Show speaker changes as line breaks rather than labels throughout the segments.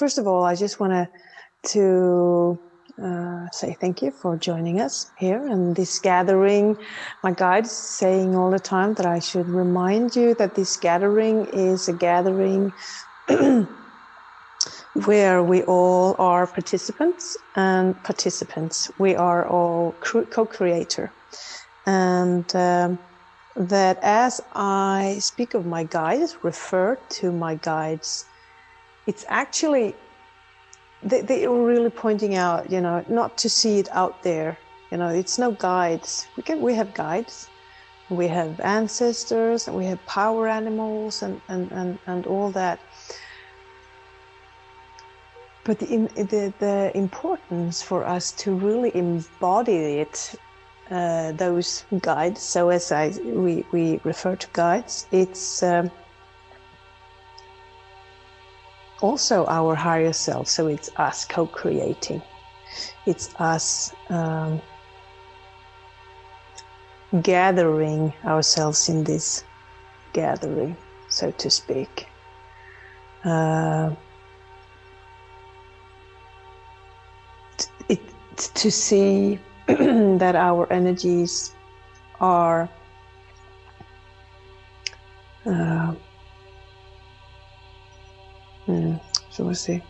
first of all, I just want to say thank you for joining us here in this gathering. My guide's saying all the time that I should remind you that this gathering is a gathering where we all are participants and participants. We are all co-creator. And that as I speak of my guides, refer to my guides, it's actually, they are really pointing out, not to see it out there. It's no guides. We have guides. We have ancestors, and we have power animals and all that. But the importance for us to really embody it, those guides. So as we refer to guides, it's also our higher self. So it's us co-creating. It's us gathering ourselves in this gathering, so to speak. To see that our energies are shall we say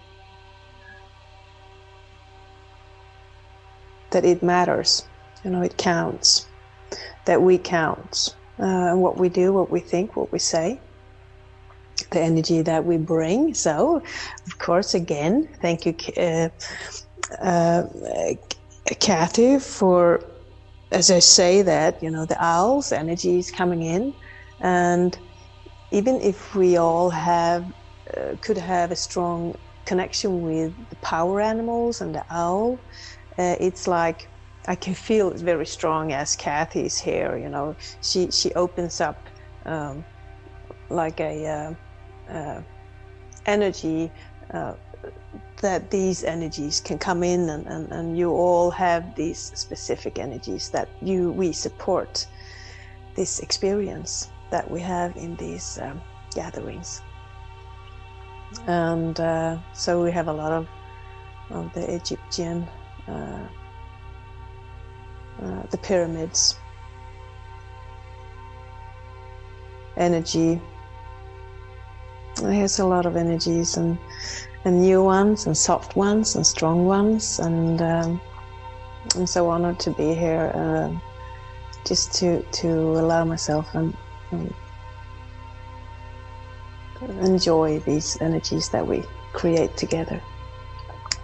that it matters, it counts, that we count, what we do, what we think, what we say, the energy that we bring. So of course, again, thank you, Kathy, for, as I say that, the owl's energy is coming in, and even if we all could have a strong connection with the power animals and the owl, it's like I can feel it very strong as Kathy is here. She opens up like a energy. That these energies can come in, and you all have these specific energies that we support this experience that we have in these gatherings. And so we have a lot of the Egyptian, the pyramids, energy. There's a lot of energies, and new ones, and soft ones, and strong ones, and I'm so honored to be here, just to allow myself and enjoy these energies that we create together.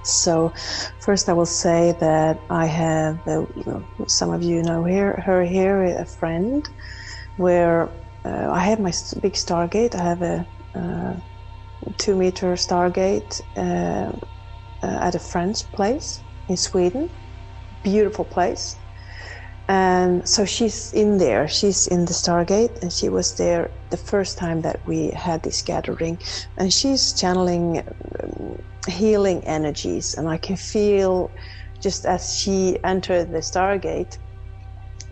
So first I will say that I have, some of you know her here, a friend, where I have my big Stargate. I have a 2-meter Stargate at a friend's place in Sweden. Beautiful place. And so she's in there, she's in the Stargate, and she was there the first time that we had this gathering, and she's channeling healing energies. And I can feel, just as she entered the Stargate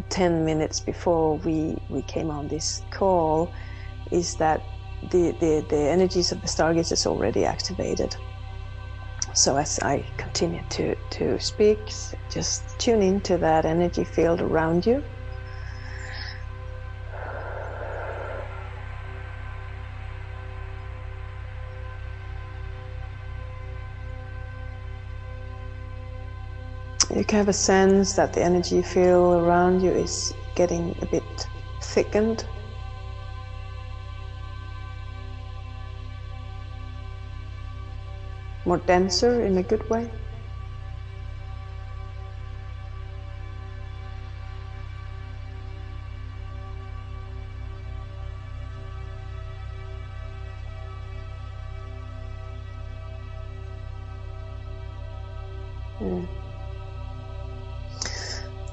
10 minutes before we came on this call, is that the energies of the Stargate is already activated. So as I continue to speak, just tune into that energy field around you. You can have a sense that the energy field around you is getting a bit thickened. More denser in a good way.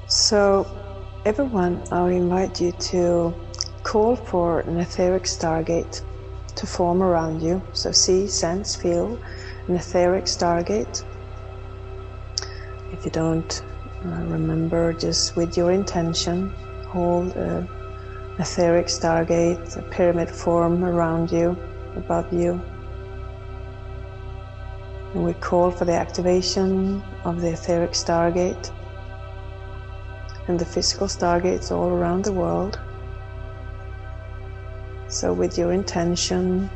So everyone, I invite you to call for an etheric Stargate to form around you. So see, sense, feel an etheric Stargate. If you don't remember, just with your intention, hold an etheric Stargate, a pyramid form around you, above you. And we call for the activation of the etheric Stargate and the physical Stargates all around the world. So with your intention,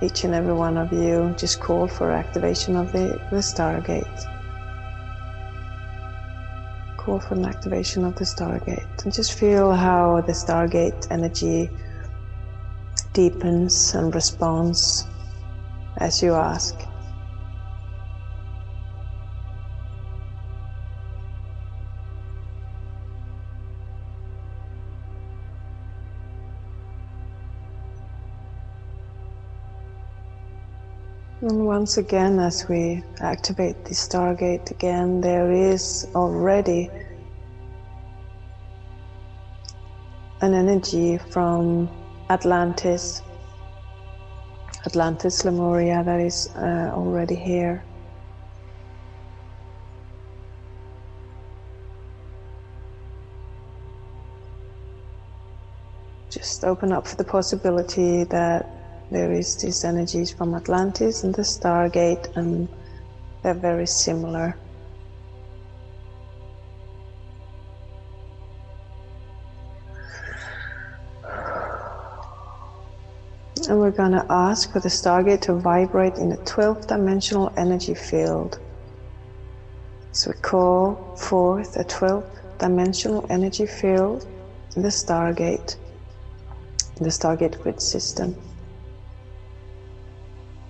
each and every one of you just call for activation of the Stargate. Call for an activation of the Stargate. And just feel how the Stargate energy deepens and responds as you ask. And once again, as we activate the Stargate again, there is already an energy from Atlantis, Lemuria, that is already here. Just open up for the possibility that there is these energies from Atlantis and the Stargate, and they're very similar. And we're going to ask for the Stargate to vibrate in the 12th dimensional energy field. So we call forth a 12th dimensional energy field in the Stargate grid system.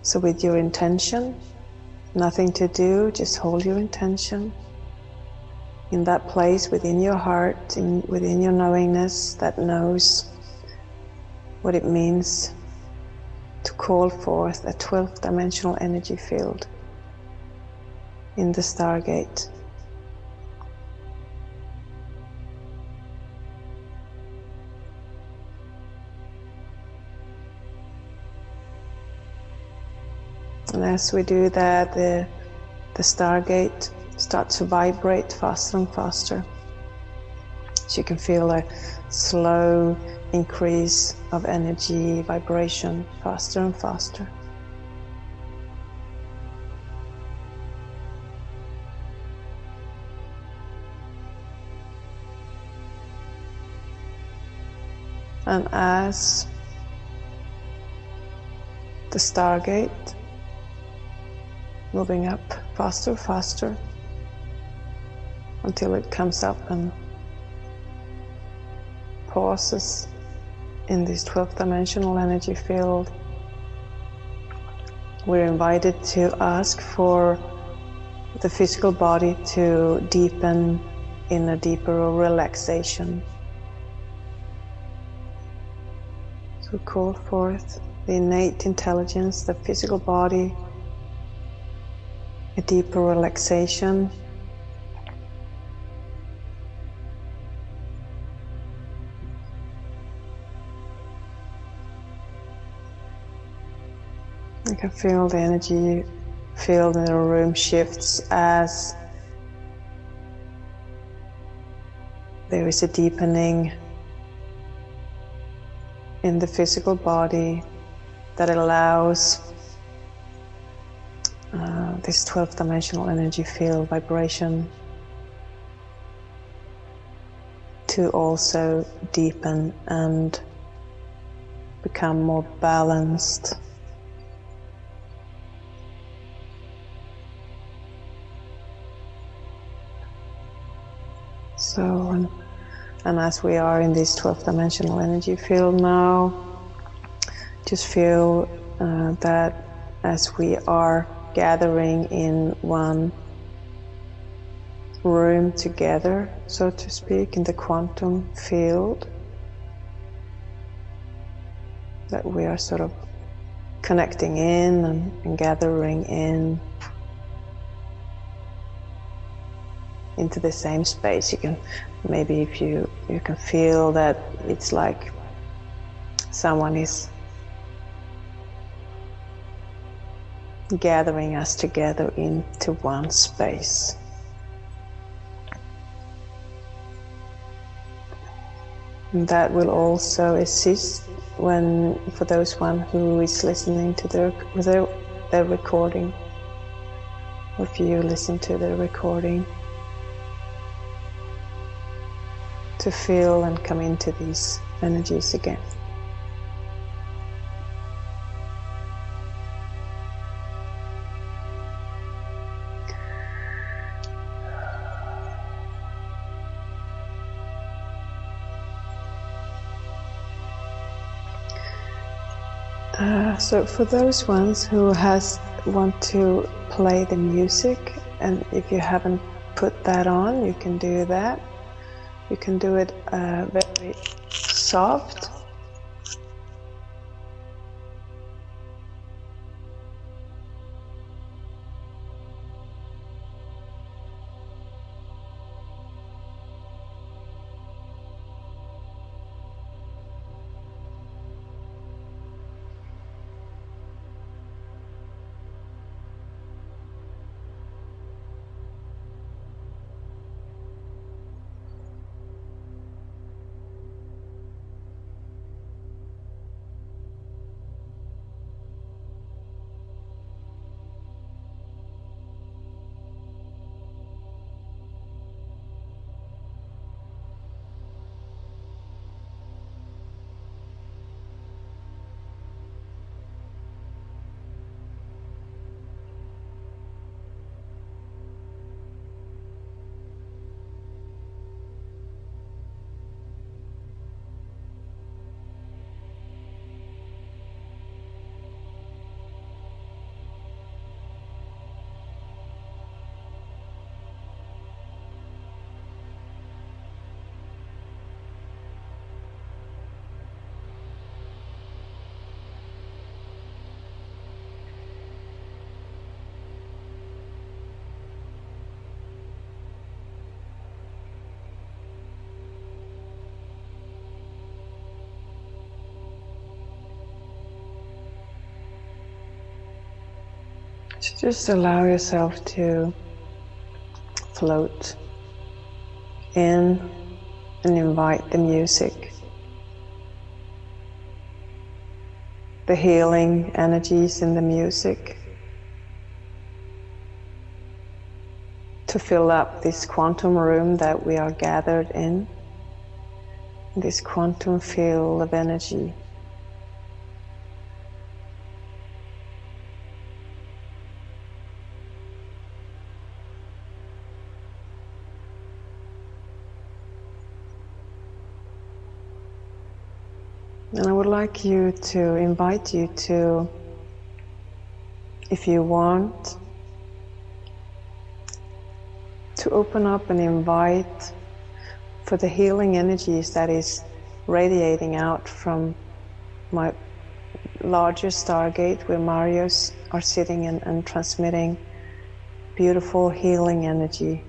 So with your intention, nothing to do, just hold your intention in that place within your heart, within your knowingness that knows what it means to call forth a 12th dimensional energy field in the Stargate. And as we do that, the Stargate starts to vibrate faster and faster. So you can feel a slow increase of energy, vibration, faster and faster. And as the Stargate moving up faster, faster, until it comes up and pauses in this 12th dimensional energy field, we're invited to ask for the physical body to deepen in a deeper relaxation. So call forth the innate intelligence, the physical body, a deeper relaxation. You can feel the energy field in the room shifts as there is a deepening in the physical body that allows this 12th dimensional energy field vibration to also deepen and become more balanced. So, and as we are in this 12th dimensional energy field now, just feel that as we are gathering in one room together, so to speak, in the quantum field, that we are sort of connecting in and gathering in into the same space. You can maybe, if you can feel that it's like someone is gathering us together into one space. And that will also assist for those one who is listening to their recording, or if you listen to the recording, to feel and come into these energies again. So for those ones who want to play the music, and if you haven't put that on, you can do that. You can do it very soft. So just allow yourself to float in and invite the music, the healing energies in the music to fill up this quantum room that we are gathered in, this quantum field of energy. And I would like you to invite you to, if you want, to open up and invite for the healing energies that is radiating out from my larger Stargate where Marios are sitting and transmitting beautiful healing energy.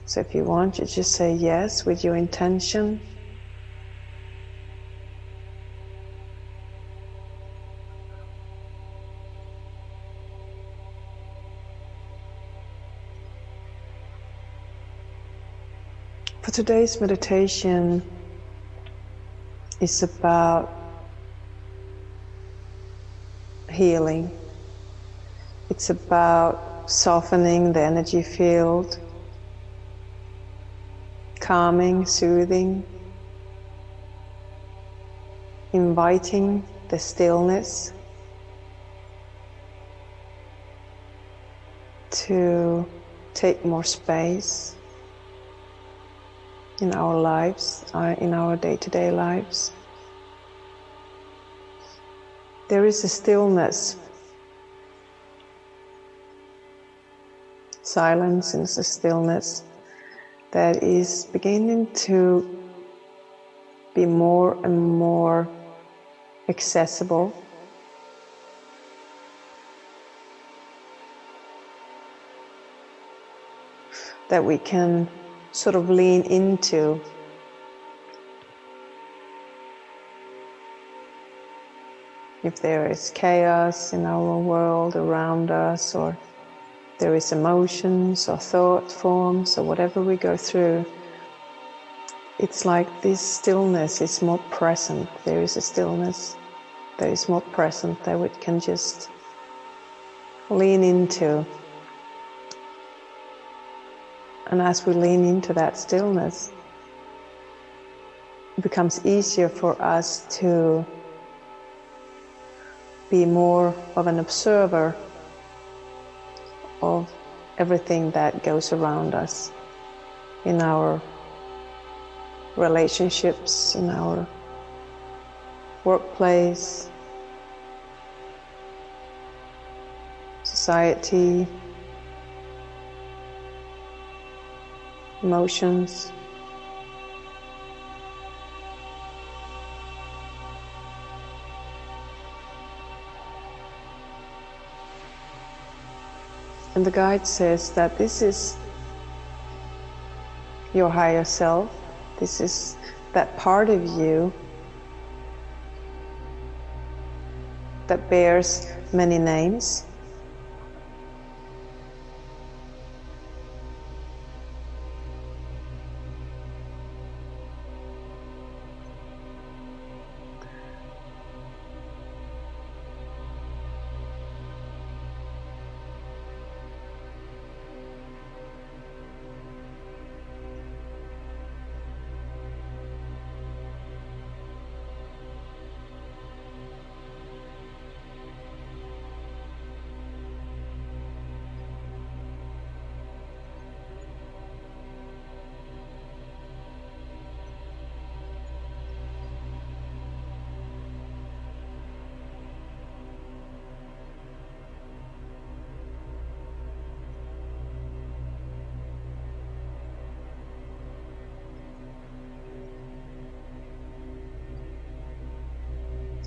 So if you want, you just say yes with your intention. For today's meditation is about healing. It's about softening the energy field, calming, soothing, inviting the stillness to take more space in our lives, in our day-to-day lives. There is a stillness, silence and a stillness that is beginning to be more and more accessible. That we can sort of lean into. If there is chaos in our world around us, or there is emotions or thought forms or whatever we go through, it's like this stillness is more present. There is a stillness that is more present that we can just lean into. And as we lean into that stillness, it becomes easier for us to be more of an observer of everything that goes around us in our relationships, in our workplace, society, emotions. And the guide says that this is your higher self. This is that part of you that bears many names.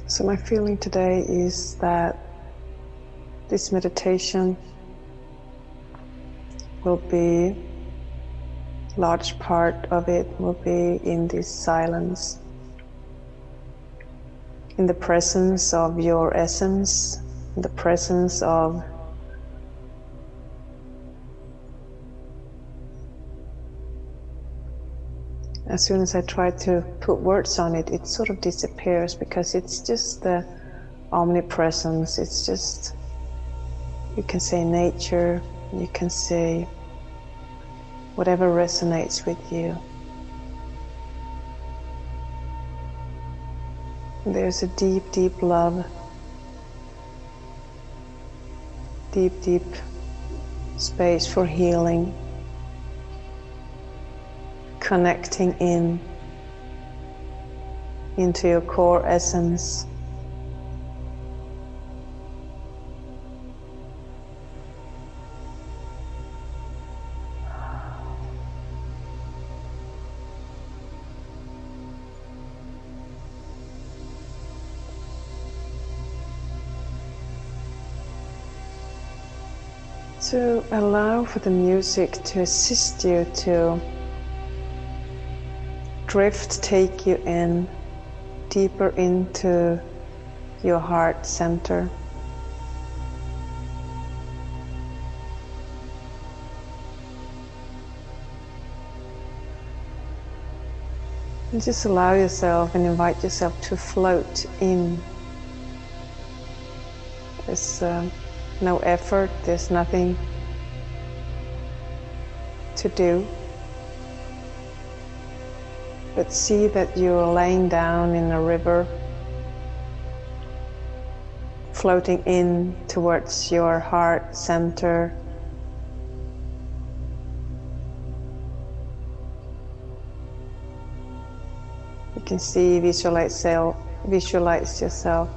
So my feeling today is that this meditation will be, large part of it will be in this silence, in the presence of your essence, in the presence of as soon as I try to put words on it, it sort of disappears because it's just the omnipresence. It's just, you can say nature, you can say whatever resonates with you. There's a deep, deep love, deep, deep space for healing, connecting into your core essence. So allow for the music to assist you to drift, take you in deeper into your heart center. And just allow yourself and invite yourself to float in. There's no effort, there's nothing to do. But see that you're laying down in a river, floating in towards your heart center. You can see, visualize yourself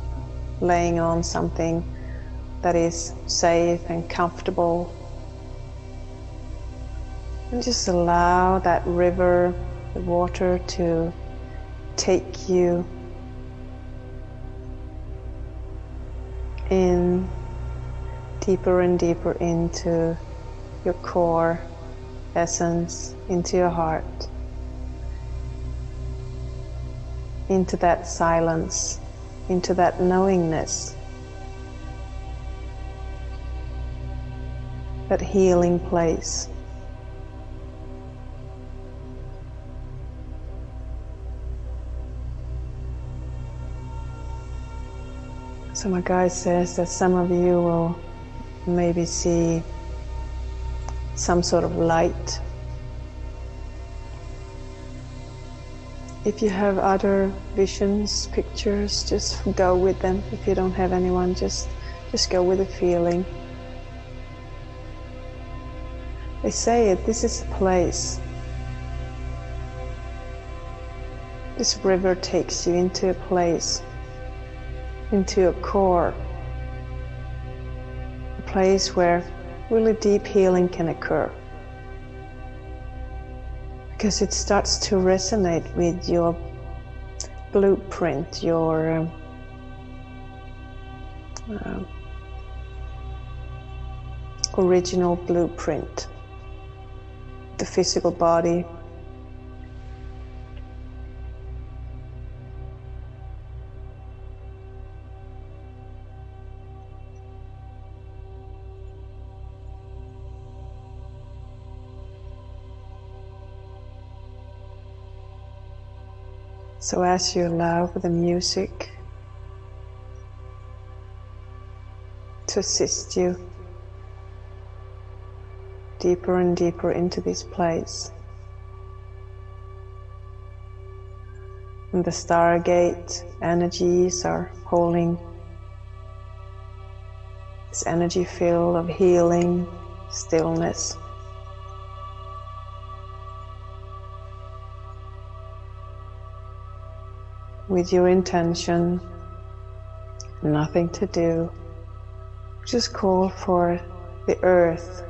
laying on something that is safe and comfortable. And just allow that river, the water, to take you in deeper and deeper into your core essence, into your heart, into that silence, into that knowingness, that healing place. So my guide says that some of you will maybe see some sort of light. If you have other visions, pictures, just go with them. If you don't have anyone, just go with the feeling. They say it, this is a place. This river takes you into a place, into a core, a place where really deep healing can occur. Because it starts to resonate with your blueprint, your original blueprint, the physical body. So as you allow the music to assist you deeper and deeper into this place, and the Stargate energies are holding this energy field of healing, stillness. With your intention, nothing to do, just call for the earth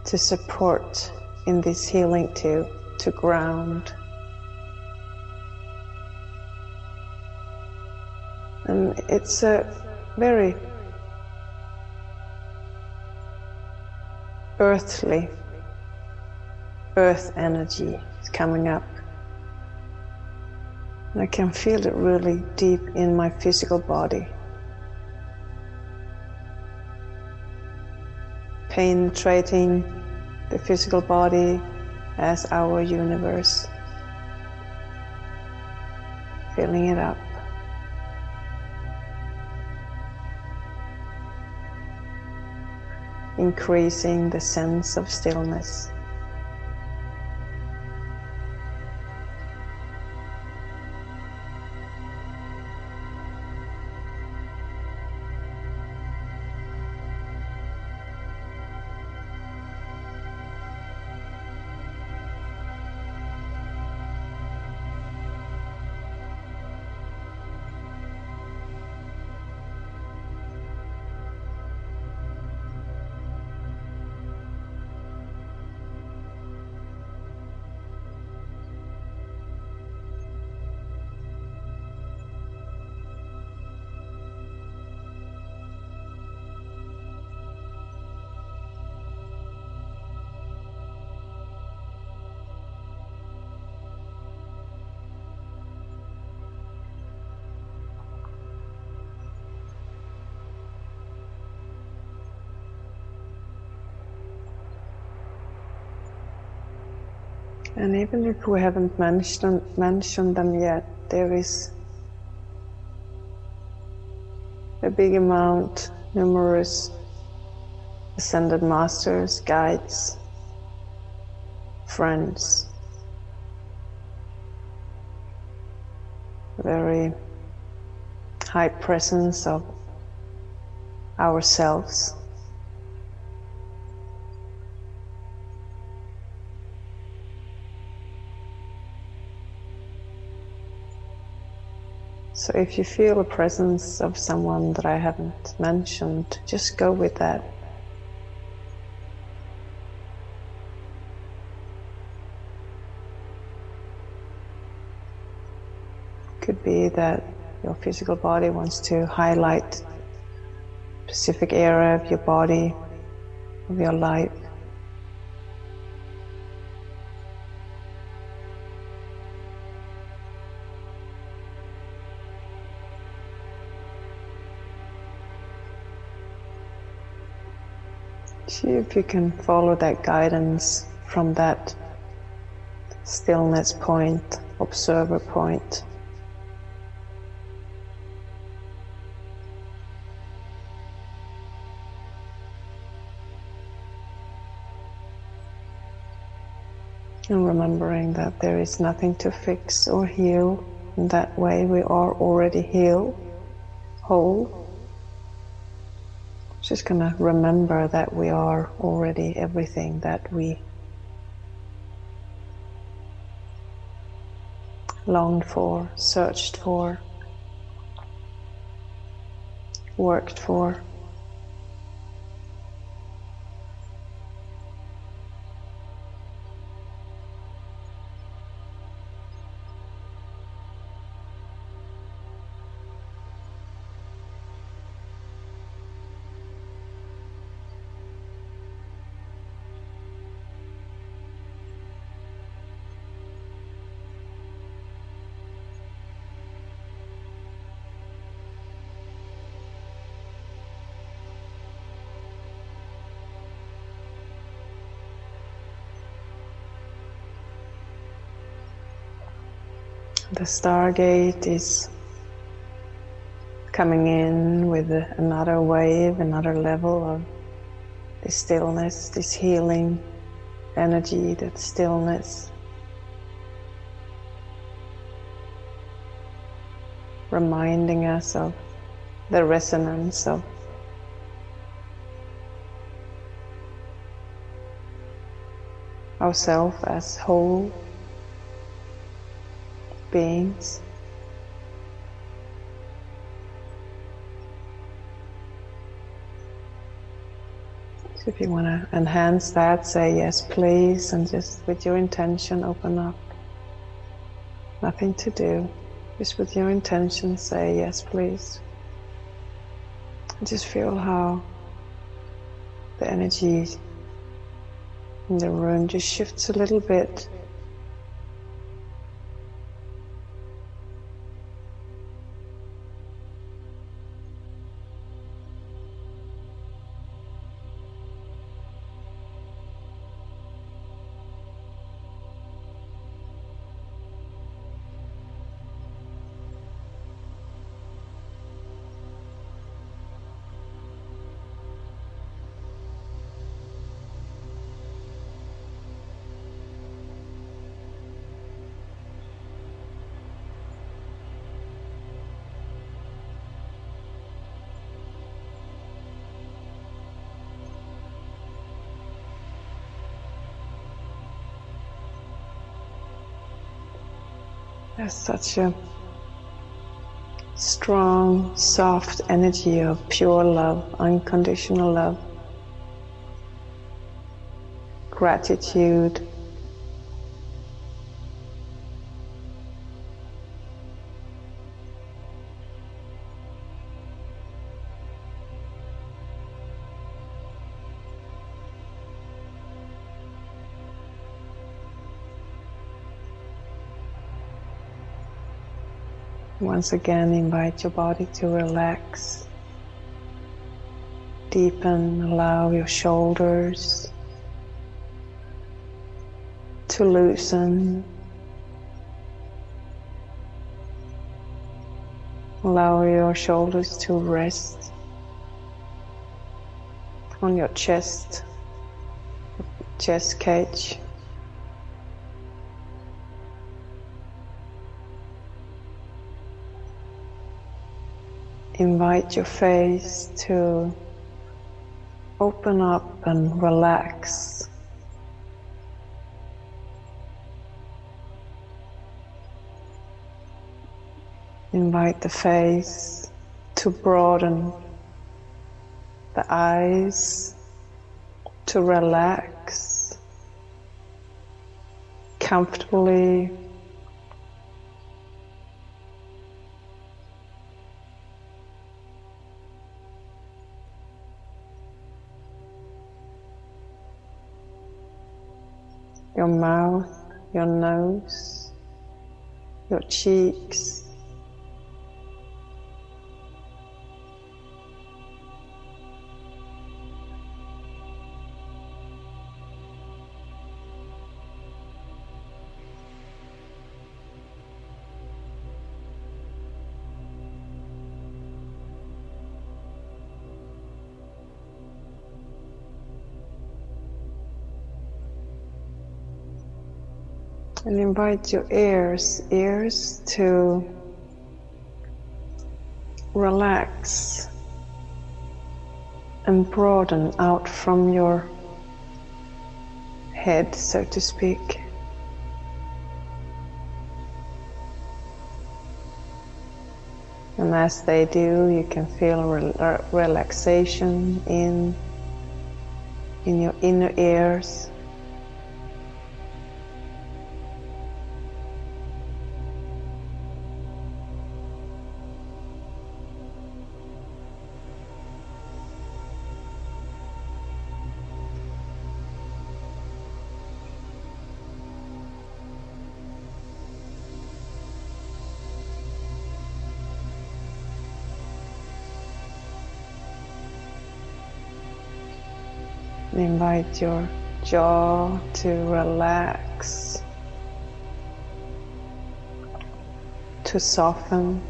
to support in this healing to ground. And it's a very earthly, earth energy is coming up. And I can feel it really deep in my physical body, penetrating the physical body as our universe, filling it up. Increasing the sense of stillness. And even if we haven't mentioned them yet, there is a big amount, numerous ascended masters, guides, friends, very high presence of ourselves. So if you feel a presence of someone that I haven't mentioned, just go with that. Could be that your physical body wants to highlight a specific area of your body, of your life. See if you can follow that guidance from that stillness point, observer point. And remembering that there is nothing to fix or heal. In that way we are already healed, whole. Just gonna remember that we are already everything that we longed for, searched for, worked for. The Stargate is coming in with another wave, another level of this stillness, this healing energy, that stillness. Reminding us of the resonance of ourselves as whole beings. So if you want to enhance that, say yes please, and just with your intention open up. Nothing to do, just with your intention say yes please. And just feel how the energy in the room just shifts a little bit. There's such a strong, soft energy of pure love, unconditional love, gratitude, once again invite your body to relax, deepen, allow your shoulders to loosen, allow your shoulders to rest on your chest cage. Invite your face to open up and relax. Invite the face to broaden, the eyes to relax comfortably. Your mouth, your nose, your cheeks. And invite your ears to relax and broaden out from your head, so to speak. And as they do, you can feel relaxation in your inner ears. Invite your jaw to relax, to soften.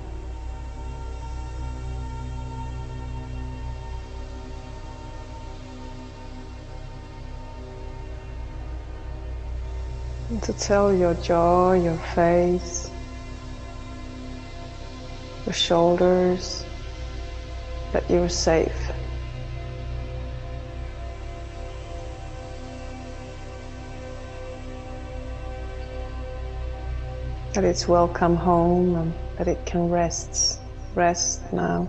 And to tell your jaw, your face, your shoulders that you're safe. That it's welcome home and that it can rest now.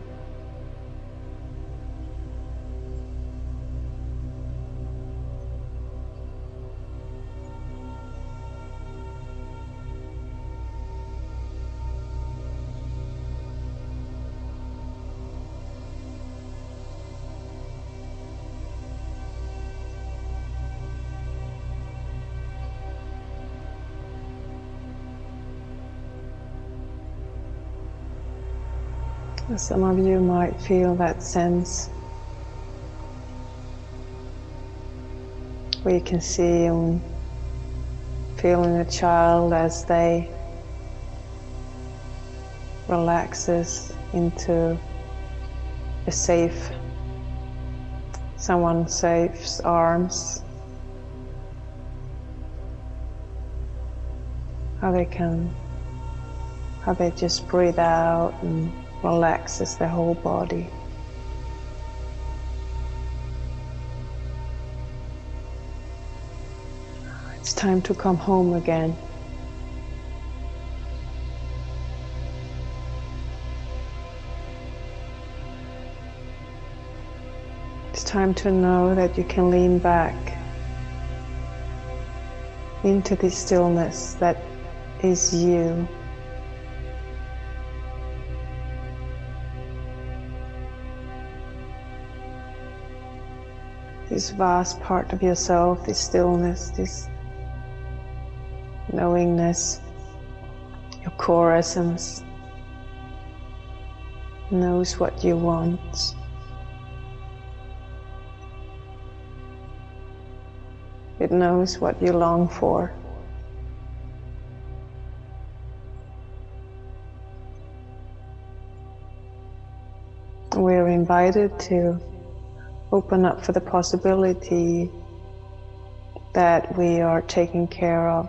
Some of you might feel that sense where you can see and feeling a child as they relaxes into a someone safe's arms. How they just breathe out and relaxes their whole body. It's time to come home again. It's time to know that you can lean back into the stillness that is you. This vast part of yourself, this stillness, this knowingness, your core essence knows what you want. It knows what you long for. We're invited to open up for the possibility that we are taken care of.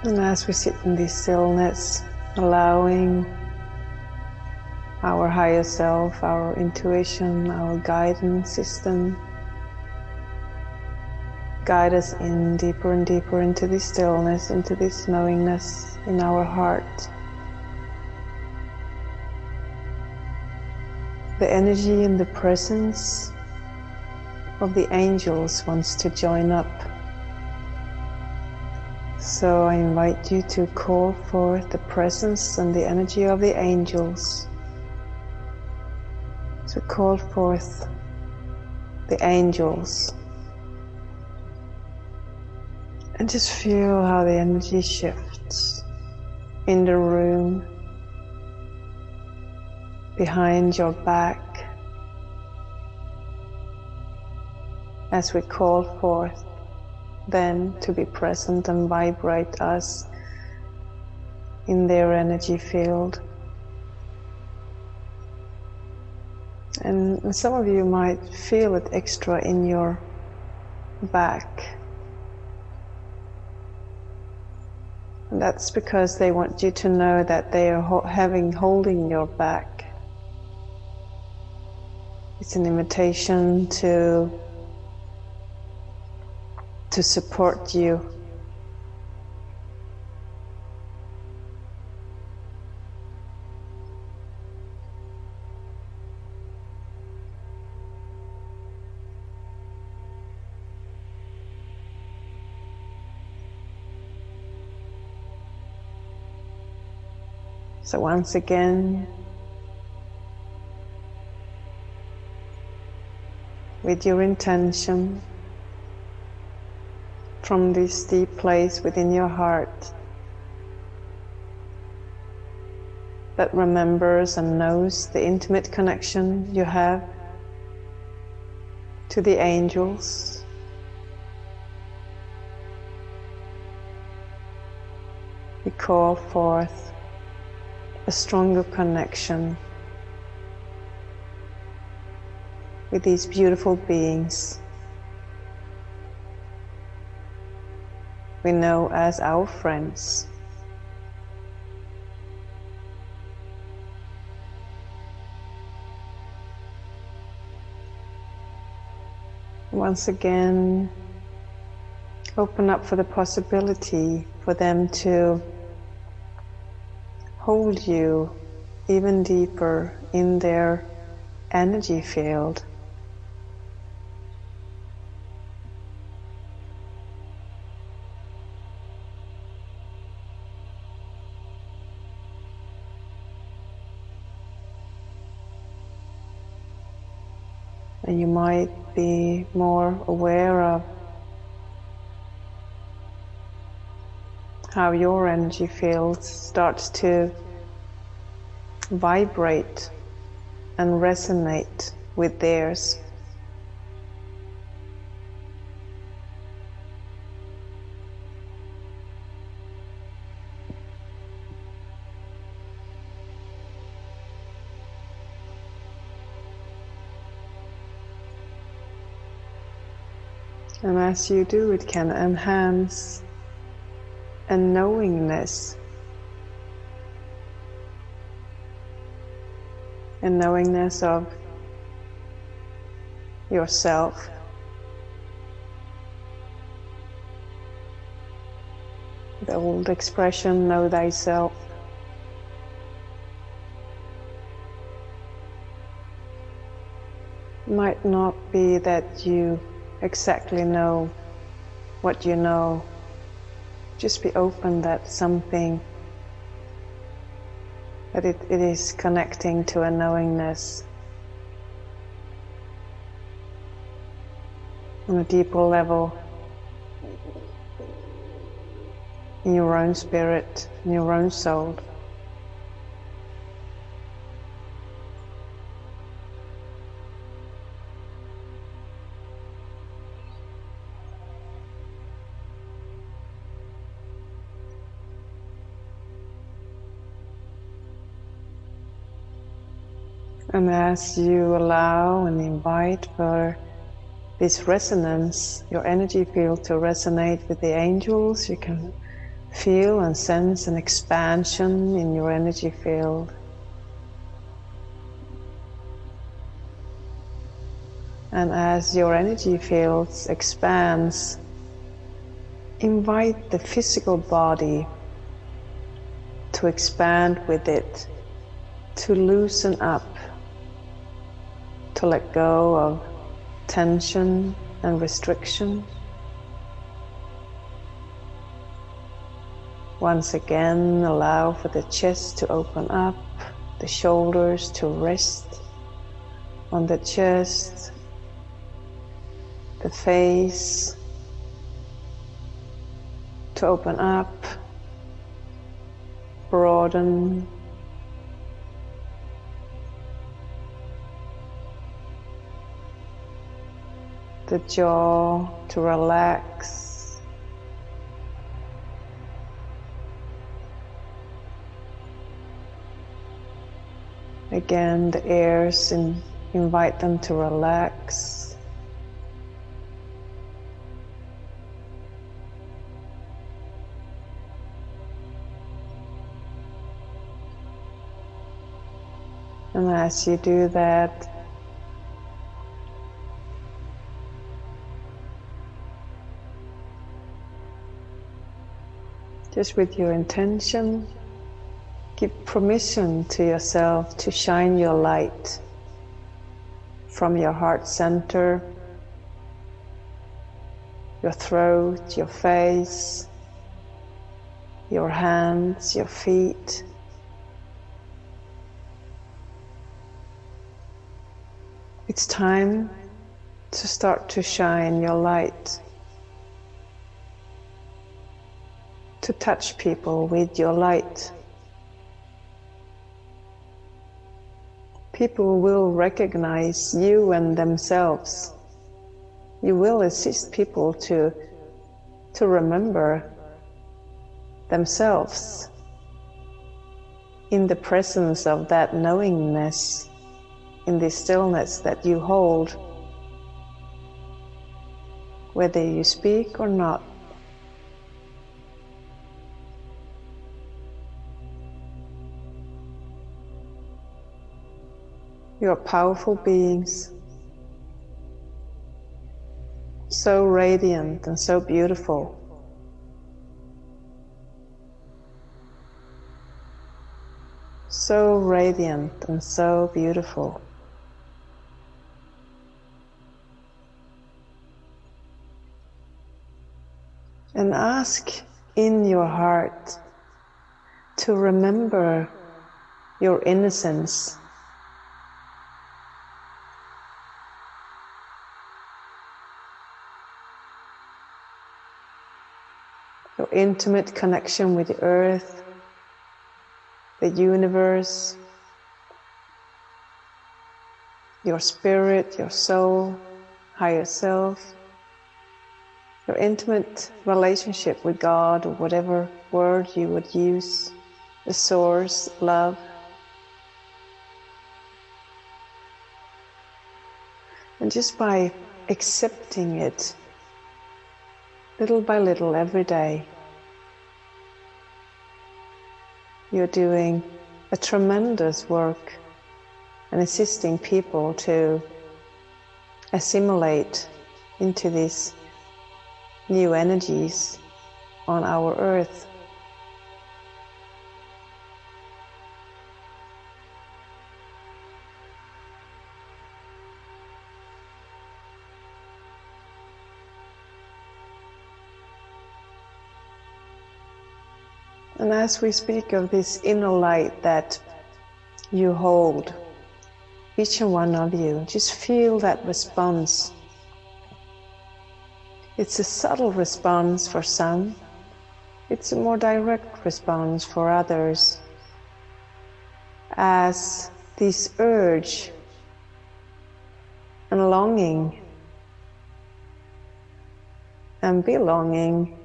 And as we sit in this stillness, allowing our higher self, our intuition, our guidance system, guide us in deeper and deeper into this stillness, into this knowingness in our heart. The energy and the presence of the angels wants to join up. So I invite you to call forth the presence and the energy of the angels. So call forth the angels. And just feel how the energy shifts in the room, behind your back, as we call forth them to be present and vibrate us in their energy field. And some of you might feel it extra in your back. And that's because they want you to know that they are holding your back. It's an invitation to support you. So once again, with your intention, from this deep place within your heart that remembers and knows the intimate connection you have to the angels, we call forth a stronger connection with these beautiful beings we know as our friends. Once again, open up for the possibility for them to hold you even deeper in their energy field. And you might be more aware of how your energy field starts to vibrate and resonate with theirs. And as you do, it can enhance a knowingness. A knowingness of yourself. The old expression, know thyself. Might not be that you exactly know what you know. Just be open that something, that it is connecting to a knowingness on a deeper level in your own spirit, in your own soul. And as you allow and invite for this resonance, your energy field to resonate with the angels, you can Feel and sense an expansion in your energy field. And as your energy fields expands, invite the physical body to expand with it, to loosen up, to let go of tension and restriction. Once again, allow for the chest to open up, the shoulders to rest on the chest, the face to open up, broaden. The jaw to relax. Again, the ears, invite them to relax. And as you do that, just with your intention, give permission to yourself to shine your light from your heart center, your throat, your face, your hands, your feet. It's time to start to shine your light, to touch people with your light. People will recognize you and themselves. You will assist people to remember themselves in the presence of that knowingness, in the stillness that you hold, whether you speak or not. You are powerful beings, so radiant and so beautiful. So radiant and so beautiful. And ask in your heart to remember your innocence. Your intimate connection with the earth, the universe, your spirit, your soul, higher self, your intimate relationship with God, or whatever word you would use, the source, love. And just by accepting it, little by little, every day, you're doing a tremendous work and assisting people to assimilate into these new energies on our earth. And as we speak of this inner light that you hold, each and one of you, just feel that response. It's a subtle response for some. It's a more direct response for others. As this urge and longing and belonging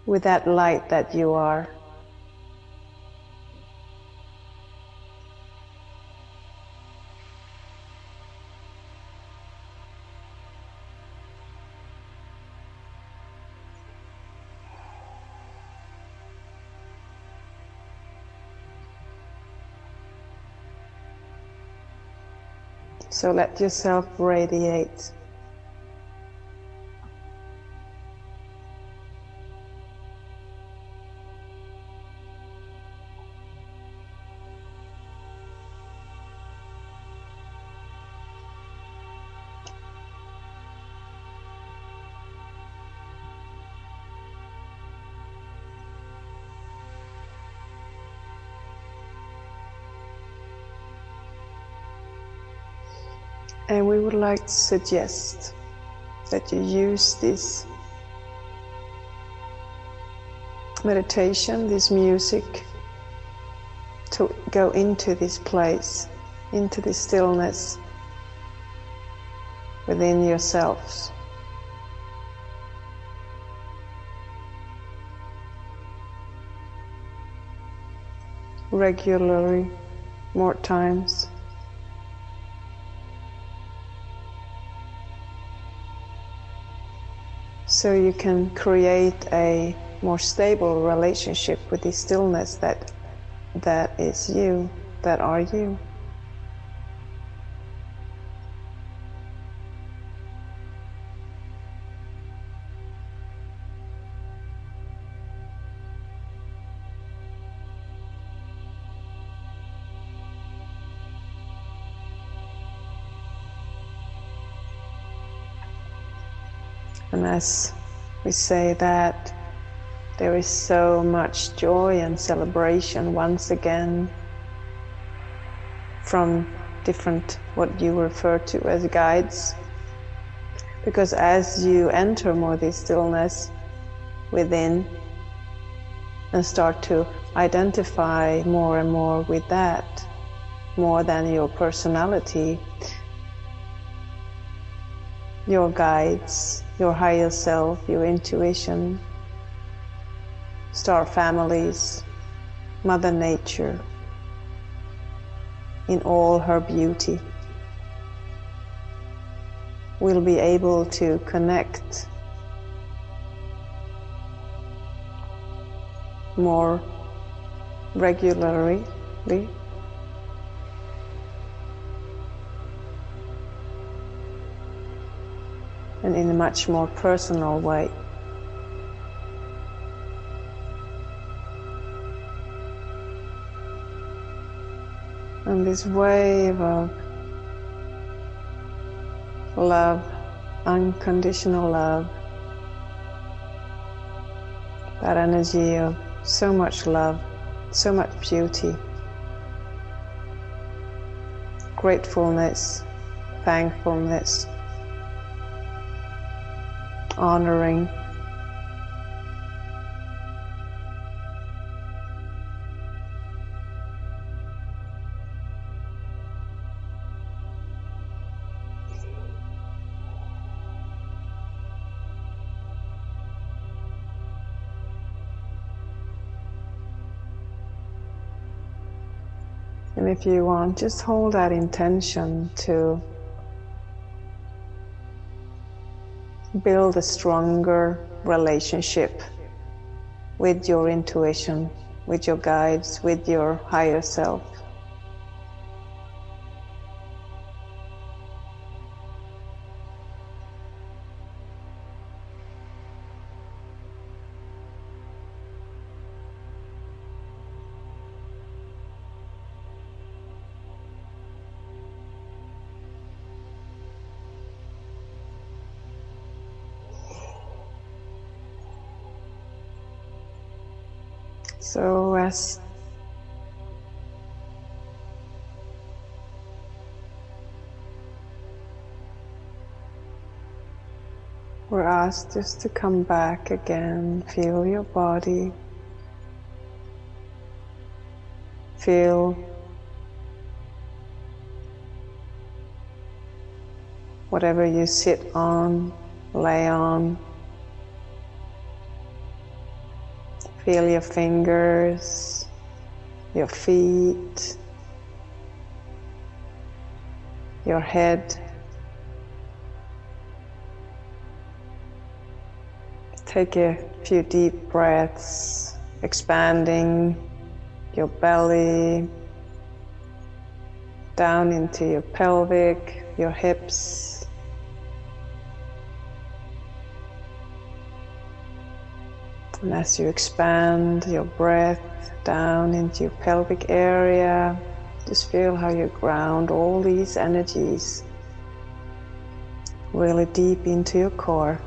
with that light that you are. So let yourself radiate. And we would like to suggest that you use this meditation, this music, to go into this place, into this stillness within yourselves. Regularly, more times. So you can create a more stable relationship with the stillness that is you, that are you. And as we say that, there is so much joy and celebration once again from different, what you refer to as guides. Because as you enter more this stillness within and start to identify more and more with that, more than your personality, your guides, your higher self, your intuition, star families, Mother Nature, in all her beauty, will be able to connect more regularly and in a much more personal way. And this wave of love, unconditional love, that energy of so much love, so much beauty, gratefulness, thankfulness, honoring, and if you want, just hold that intention to build a stronger relationship with your intuition, with your guides, with your higher self. So as we're asked just to come back again, feel your body, feel whatever you sit on, lay on. Feel your fingers, your feet, your head. Take a few deep breaths, expanding your belly, down into your pelvic, your hips. And as you expand your breath down into your pelvic area, just feel how you ground all these energies really deep into your core.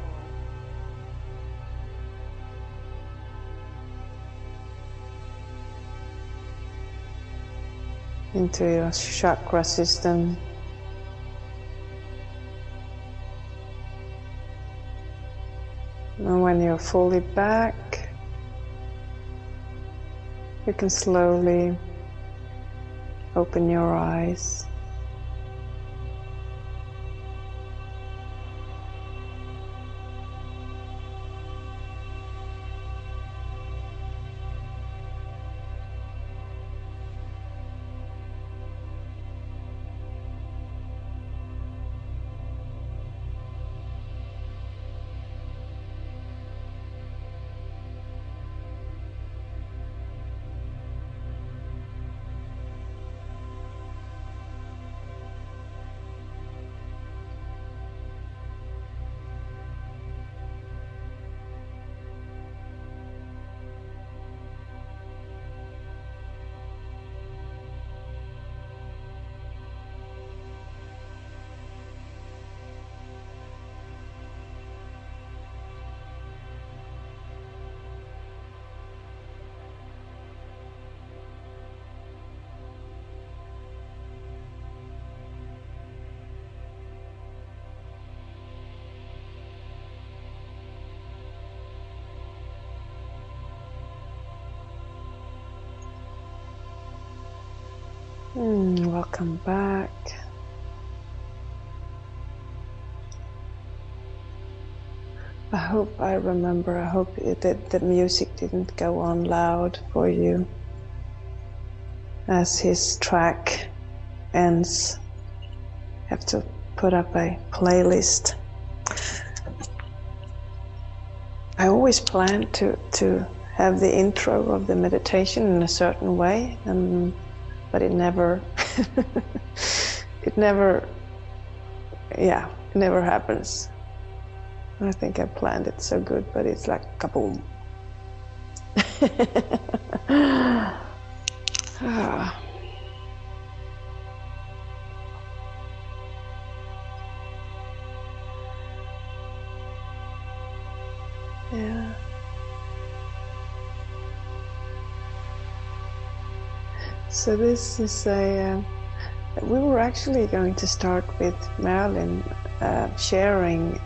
Into your chakra system. And when you're fully back, you can slowly open your eyes. Welcome back. I hope that the music didn't go on loud for you as his track ends. Have to put up a playlist. I always planned to have the intro of the meditation in a certain way, but it never it never happens. I think I planned it so good, but it's like kaboom. Yeah. So this is we were actually going to start with Marilyn sharing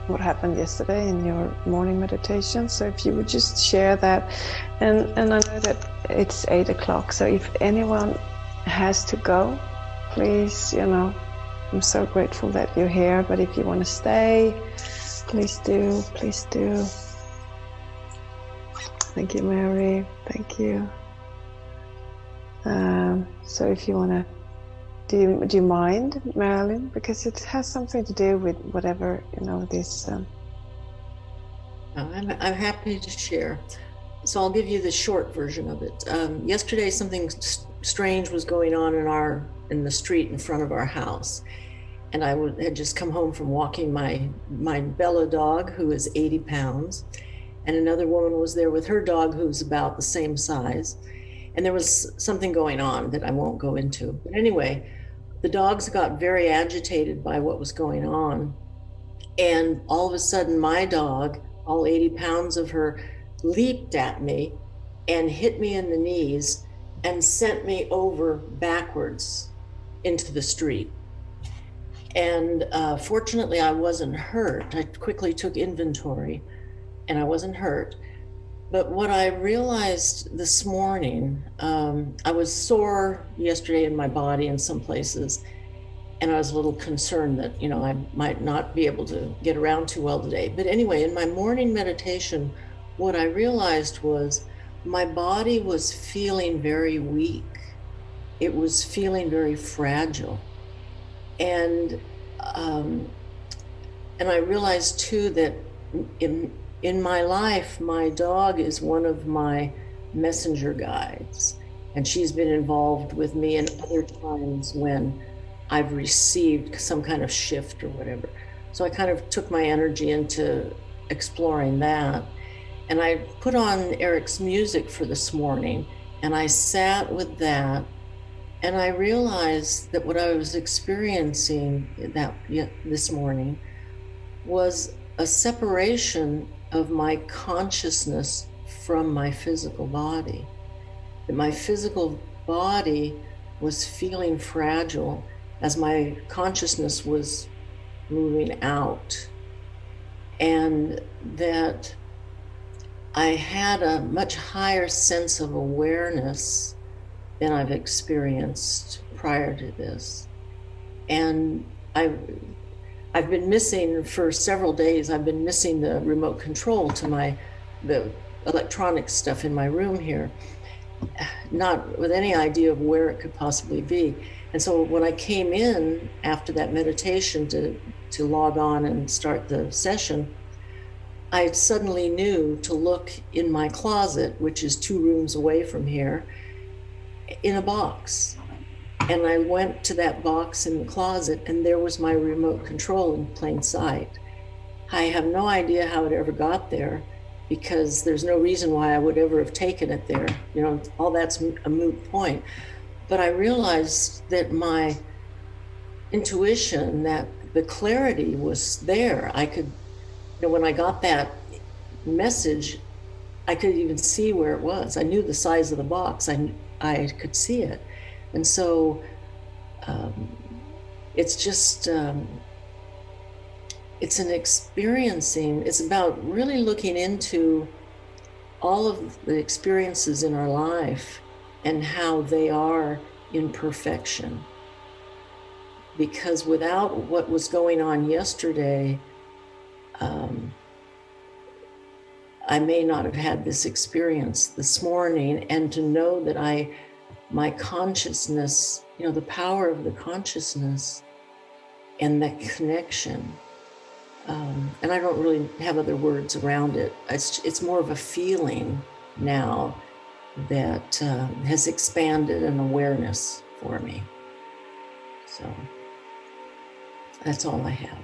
what happened yesterday in your morning meditation. So if you would just share that, and I know that it's 8 o'clock, so if anyone has to go, please, I'm so grateful that you're here, but if you want to stay, please do. Thank you, Mary. Thank you. So if you want to, do you mind, Marilyn? Because it has something to do with whatever, this...
I'm happy to share. So I'll give you the short version of it. Yesterday, something strange was going on in the street in front of our house. And I had just come home from walking my Bella dog, who is 80 pounds. And another woman was there with her dog, who's about the same size. And there was something going on that I won't go into. But anyway, the dogs got very agitated by what was going on. And all of a sudden, my dog, all 80 pounds of her, leaped at me and hit me in the knees and sent me over backwards into the street. And fortunately, I wasn't hurt. I quickly took inventory and I wasn't hurt. But what I realized this morning, I was sore yesterday in my body in some places, and I was a little concerned that, I might not be able to get around too well today. But anyway, in my morning meditation, what I realized was my body was feeling very weak. It was feeling very fragile. And I realized too that in my life, my dog is one of my messenger guides. And she's been involved with me in other times when I've received some kind of shift or whatever. So I kind of took my energy into exploring that. And I put on Eric's music for this morning, and I sat with that, and I realized that what I was experiencing this morning was a separation of my consciousness from my physical body. That my physical body was feeling fragile as my consciousness was moving out, and that I had a much higher sense of awareness than I've experienced prior to this. And I've been missing for several days. I've been missing the remote control to the electronic stuff in my room here, not with any idea of where it could possibly be. And so when I came in after that meditation to log on and start the session, I suddenly knew to look in my closet, which is 2 rooms away from here, in a box. And I went to that box in the closet, and there was my remote control in plain sight. I have no idea how it ever got there, because there's no reason why I would ever have taken it there. You know, all that's a moot point. But I realized that my intuition, that the clarity was there. I could, when I got that message, I could even see where it was. I knew the size of the box. I could see it. And so it's just, it's an experiencing, it's about really looking into all of the experiences in our life and how they are in perfection. Because without what was going on yesterday, I may not have had this experience this morning. And to know that my consciousness, the power of the consciousness and the connection, and I don't really have other words around it. It's more of a feeling now that has expanded an awareness for me. So that's all I have.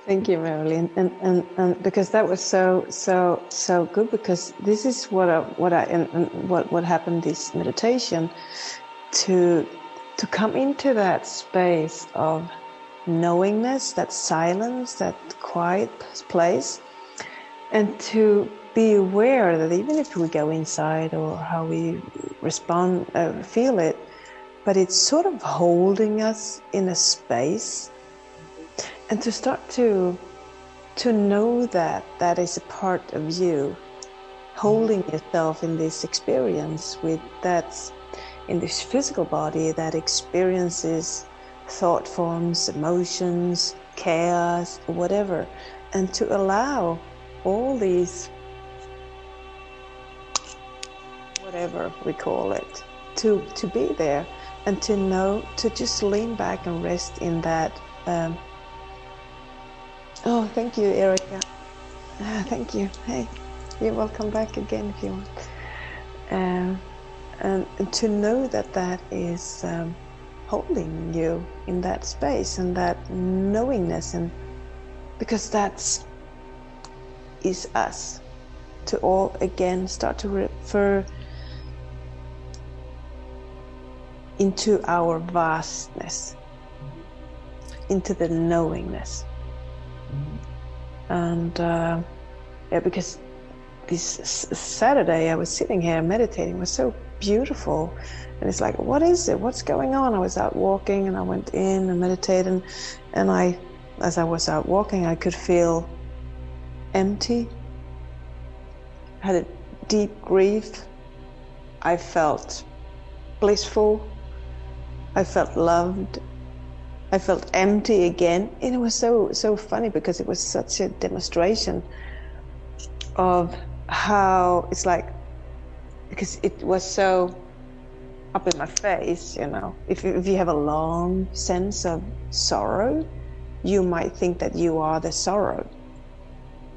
Thank you, Marilyn, and because that was so good, because this is what happened this meditation, to come into that space of knowingness, that silence, that quiet place, and to be aware that even if we go inside or how we respond, feel it, but it's sort of holding us in a space. And to start to know that that is a part of you, holding yourself in this experience that's in this physical body that experiences thought forms, emotions, chaos, whatever, and to allow all these, whatever we call it, to be there, and to know, to just lean back and rest in that. Oh, thank you, Erica. Thank you. Hey, you're welcome back again if you want. And to know that that is holding you in that space and that knowingness, and because that's is us, to all again start to refer into our vastness, into the knowingness. And because this Saturday I was sitting here meditating, it was so beautiful, and it's like, what is it, what's going on? I was out walking and I went in and meditated, and as I was out walking, I could feel empty. I had a deep grief. I felt blissful. I felt loved. I felt empty again, and it was so funny, because it was such a demonstration of how it's like, because it was so up in my face, if you have a long sense of sorrow, you might think that you are the sorrow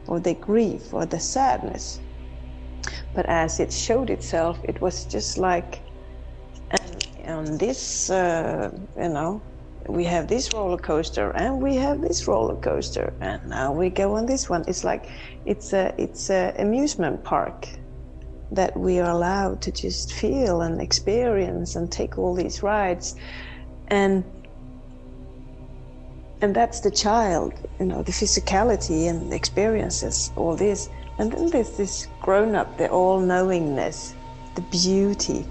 or the grief or the sadness. But as it showed itself, it was just like, and on this, we have this roller coaster and we have this roller coaster, and now we go on this one. It's like it's a amusement park that we are allowed to just feel and experience and take all these rides, and that's the child, the physicality and the experiences, all this. And then there's this grown-up, the all-knowingness, the beauty.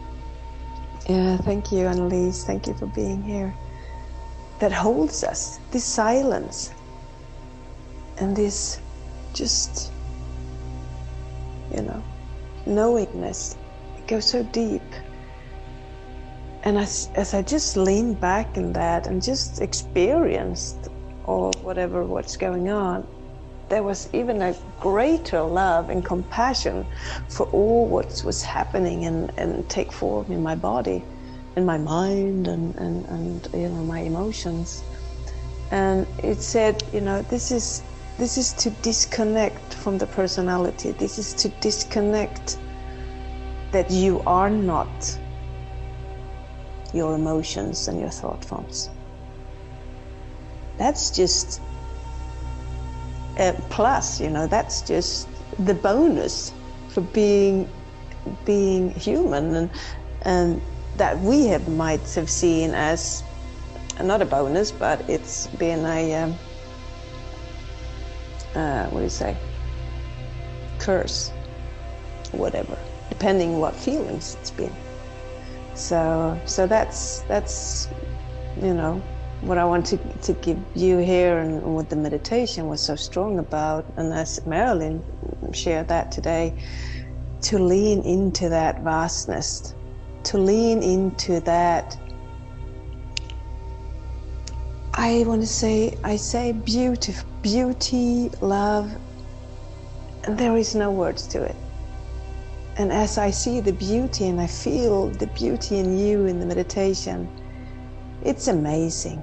Yeah, thank you, Annalise. Thank you for being here. That holds us, this silence, and this just, knowingness. It goes so deep. And as I just leaned back in that and just experienced what's going on, there was even a greater love and compassion for all what was happening and take form in my body, in my mind, and my emotions. And it said, this is to disconnect from the personality. This is to disconnect that you are not your emotions and your thought forms. That's just a plus, that's just the bonus for being human, and that we might have seen as not a bonus, but it's been a curse, or whatever, depending what feelings it's been. So that's what I want to give you here, and what the meditation was so strong about, and as Marilyn shared that today, to lean into that vastness, to lean into that, I say beauty, love, and there is no words to it. And as I see the beauty and I feel the beauty in you in the meditation, it's amazing.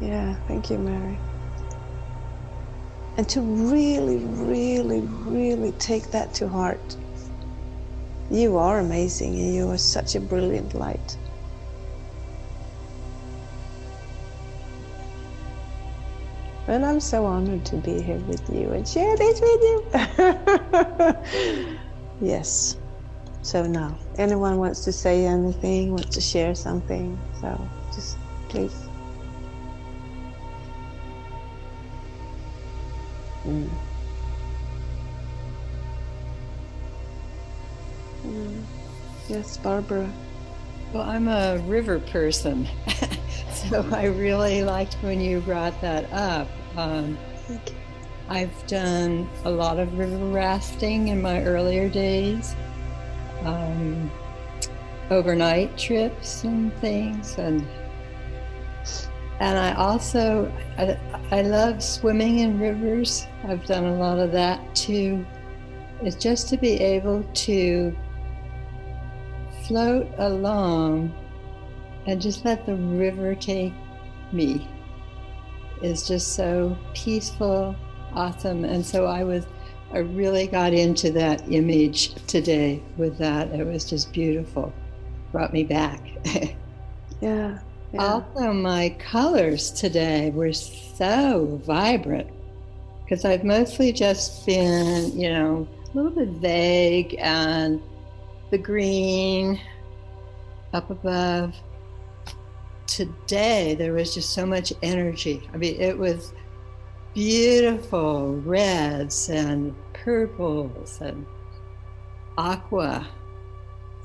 Yeah, thank you, Mary. And to really, really, really take that to heart. You are amazing, and you are such a brilliant light. And I'm so honored to be here with you and share this with you. Yes. So now, anyone wants to say anything, wants to share something, so just please. Yes, Barbara.
Well, I'm a river person, so I really liked when you brought that up. I've done a lot of river rafting in my earlier days, overnight trips and things, and I also I love swimming in rivers. I've done a lot of that too. It's just to be able to float along and just let the river take me is just so peaceful, awesome. And so I really got into that image today with that. It was just beautiful. Brought me back.
Yeah.
Also, my colors today were so vibrant because I've mostly just been, a little bit vague, and the green up above. Today, there was just so much energy. I mean, it was beautiful reds and purples and aqua,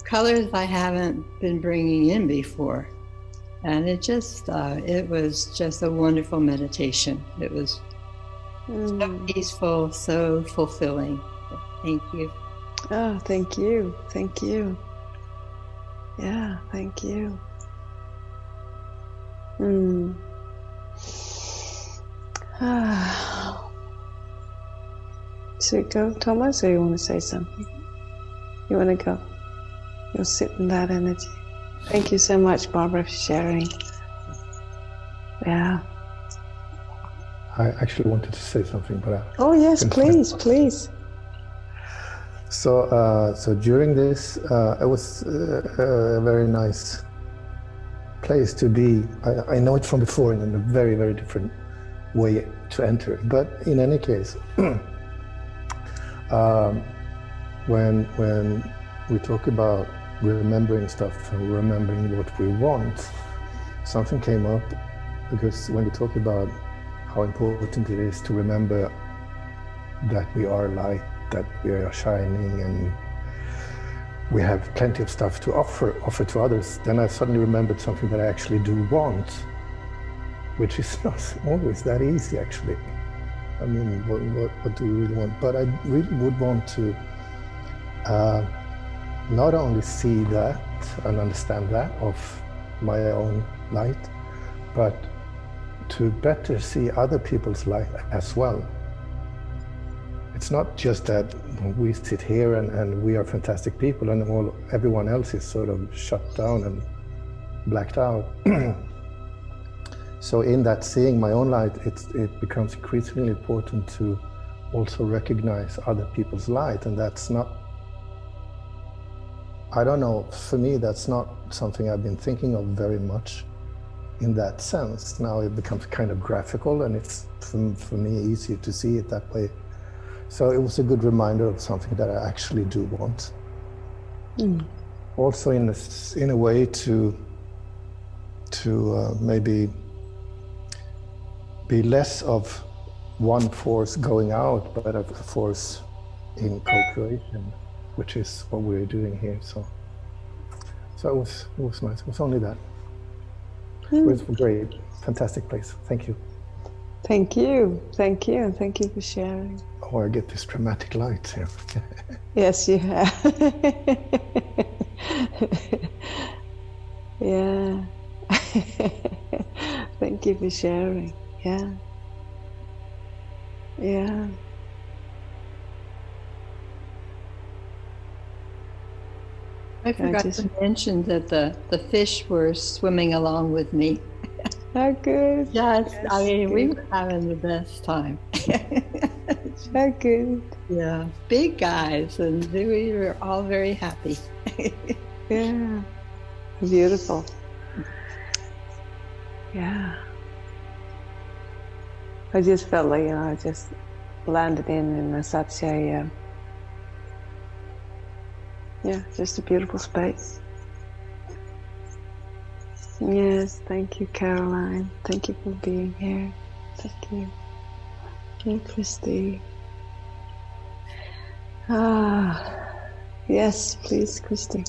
colors I haven't been bringing in before. And it was just a wonderful meditation. It was so peaceful, so fulfilling. Thank you.
Oh, thank you. Thank you. Yeah, thank you. So go, Thomas, or you want to say something? You want to go? You'll sit in that energy. Thank you so much, Barbara, for sharing. Yeah.
I actually wanted to say something, but
oh yes, please.
So during this, it was a very nice place to be. I know it from before in a very, very different way to enter. But in any case, when we talk about remembering stuff and remembering what we want, something came up, because when we talk about how important it is to remember that we are light, that we are shining, and we have plenty of stuff to offer to others, then I suddenly remembered something that I actually do want, which is not always that easy, actually. I mean, what do we really want? But I really would want to not only see that and understand that of my own light, but to better see other people's light as well. It's not just that we sit here and we are fantastic people and everyone else is sort of shut down and blacked out. So in that seeing my own light, it becomes increasingly important to also recognize other people's light. And that's not, I don't know, for me, that's not something I've been thinking of very much in that sense. Now it becomes kind of graphical, and it's for me easier to see it that way. So it was a good reminder of something that I actually do want. Also in a way to maybe be less of one force going out, but a force in co-creation, which is what we're doing here. So it was nice. It was only that. It was a great, fantastic place. Thank you.
Thank you. Thank you. And thank you for sharing.
Oh, I get this dramatic light here.
Yes, you have. Yeah. Thank you for sharing. Yeah. Yeah.
I forgot to mention that the fish were swimming along with me.
Oh, good.
Yes,
Yes,
I mean, we
good.
were having the best time.
Oh, good.
Yeah, big guys, and we were all very happy.
Yeah. Beautiful. Yeah. I just felt like, I just landed in such a, just a beautiful space. Yes, thank you, Caroline. Thank you for being here. Thank you. Hey, Christy. Yes, please, Christy.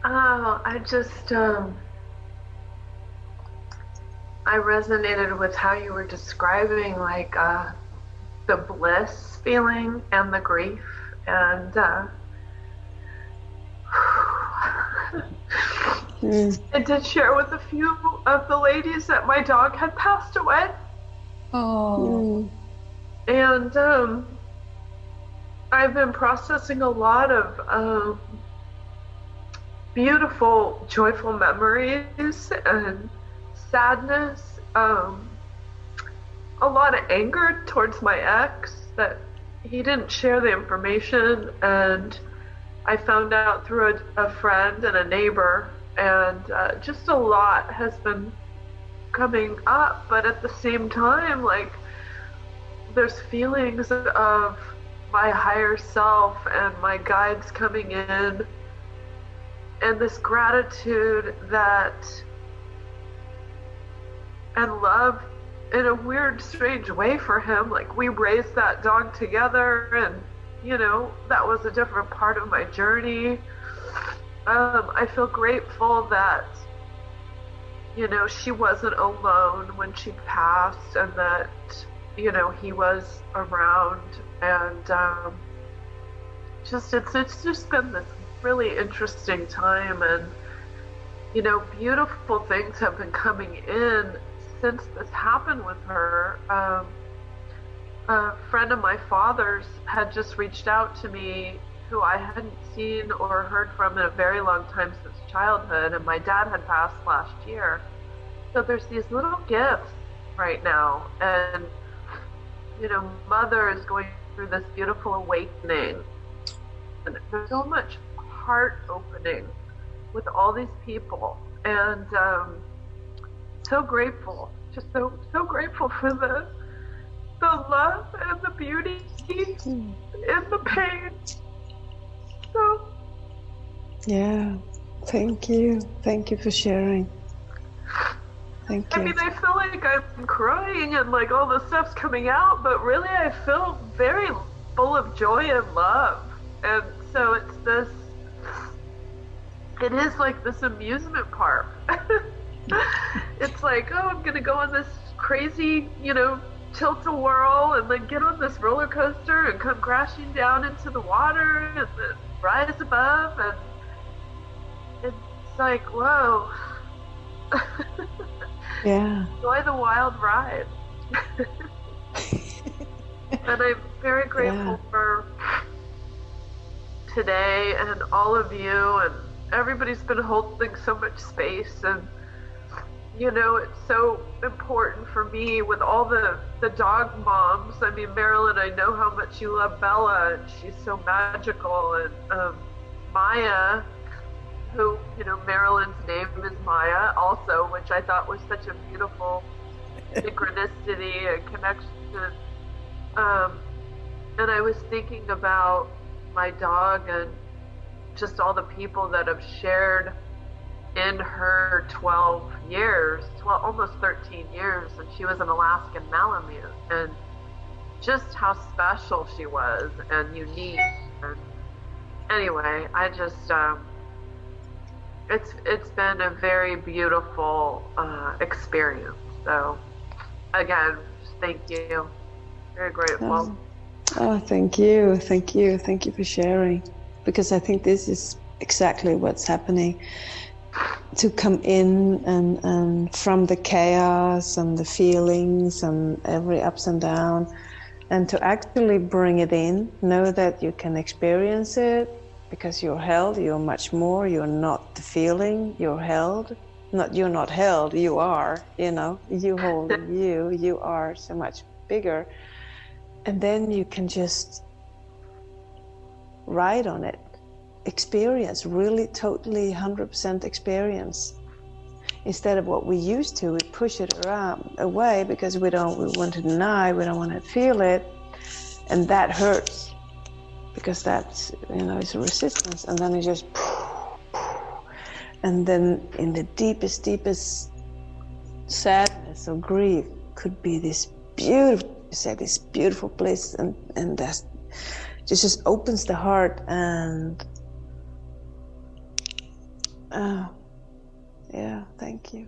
Oh, I just, I resonated with how you were describing, like, the bliss feeling and the grief, and I did share with a few of the ladies that my dog had passed away.
Oh.
And I've been processing a lot of beautiful, joyful memories and sadness, a lot of anger towards my ex that he didn't share the information, and I found out through a friend and a neighbor, and just a lot has been coming up. But at the same time, like, there's feelings of my higher self and my guides coming in, and this gratitude and love in a weird, strange way for him. Like, we raised that dog together, and that was a different part of my journey. I feel grateful that she wasn't alone when she passed, and that he was around, and it's just been this really interesting time, and beautiful things have been coming in since this happened with her. A friend of my father's had just reached out to me, who I hadn't seen or heard from in a very long time since childhood, and my dad had passed last year. So there's these little gifts right now, and Mother is going through this beautiful awakening, there's so much heart opening with all these people, and so grateful, just so grateful for the love and the beauty and the pain. So
yeah, thank you for sharing. Thank you.
I mean, I feel like I'm crying and like all the stuff's coming out, but really I feel very full of joy and love. And so it is like this amusement park. It's like, oh, I'm gonna go on this crazy, tilt-a-whirl and then get on this roller coaster and come crashing down into the water and then rise above, and it's like, whoa.
Yeah.
Enjoy the wild ride. And I'm very grateful for today and all of you, and everybody's been holding so much space, and it's so important for me with all the dog moms. I mean, Marilyn, I know how much you love Bella, and she's so magical, and Maya, who, Marilyn's name is Maya also, which I thought was such a beautiful synchronicity and connection. And I was thinking about my dog and just all the people that have shared in her 12 years, almost 13 years, and she was an Alaskan Malamute, and just how special she was and unique. And anyway, I just, it's been a very beautiful experience. So again, just thank you. Very grateful.
Oh, thank you for sharing, because I think this is exactly what's happening. To come in and from the chaos and the feelings and every ups and down, and to actually bring it in, know that you can experience it, because you're held, you're much more, you're not the feeling, you're held. You're not held, you are, you hold you are so much bigger. And then you can just ride on it, experience, really totally 100% experience. Instead of what we used to, we push it away because we want to deny, we don't want to feel it. And that hurts, because that's, it's a resistance. And then it just, and then in the deepest sadness or grief could be this beautiful place, and that's just opens the heart, and yeah, thank you.